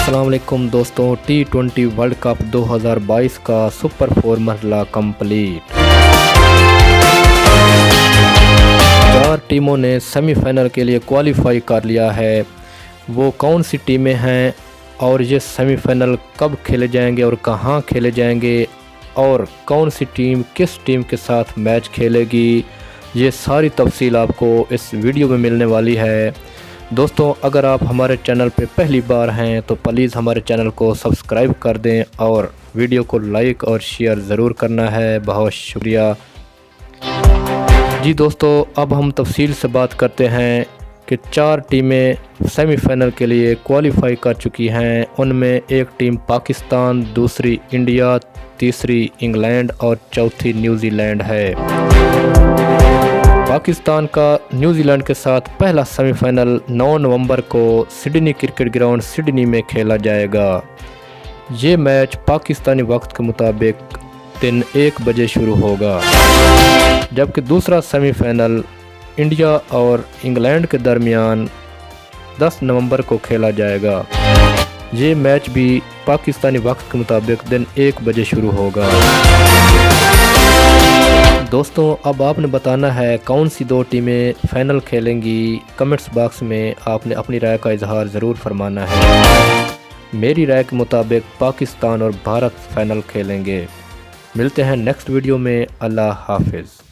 अस्सलाम वालेकुम दोस्तों, T20 वर्ल्ड कप 2022 का सुपर 4 मरहला कंप्लीट। 4 टीमों ने सेमीफाइनल के लिए क्वालिफाई कर लिया है। वो कौन सी टीमें हैं और ये सेमीफाइनल कब खेले जाएंगे और कहां खेले जाएंगे और कौन सी टीम किस टीम के साथ मैच खेलेगी, ये सारी तफसील आपको इस वीडियो में मिलने वाली है। दोस्तों, अगर आप हमारे चैनल पे पहली बार हैं तो प्लीज़ हमारे चैनल को सब्सक्राइब कर दें और वीडियो को लाइक और शेयर ज़रूर करना है। बहुत शुक्रिया जी। दोस्तों, अब हम तफसील से बात करते हैं कि 4 टीमें सेमीफाइनल के लिए क्वालिफाई कर चुकी हैं। उनमें एक टीम पाकिस्तान, दूसरी इंडिया, तीसरी इंग्लैंड और चौथी न्यूजीलैंड है। पाकिस्तान का न्यूजीलैंड के साथ पहला सेमीफाइनल 9 नवंबर को सिडनी क्रिकेट ग्राउंड सिडनी में खेला जाएगा। ये मैच पाकिस्तानी वक्त के मुताबिक दिन 1 बजे शुरू होगा, जबकि दूसरा सेमीफाइनल इंडिया और इंग्लैंड के दरमियान 10 नवंबर को खेला जाएगा। ये मैच भी पाकिस्तानी वक्त के मुताबिक दिन 1 बजे शुरू होगा। दोस्तों, अब आपने बताना है कौन सी 2 टीमें फ़ाइनल खेलेंगी। कमेंट्स बॉक्स में आपने अपनी राय का इजहार ज़रूर फरमाना है। मेरी राय के मुताबिक पाकिस्तान और भारत फ़ाइनल खेलेंगे। मिलते हैं नेक्स्ट वीडियो में। अल्लाह हाफिज़।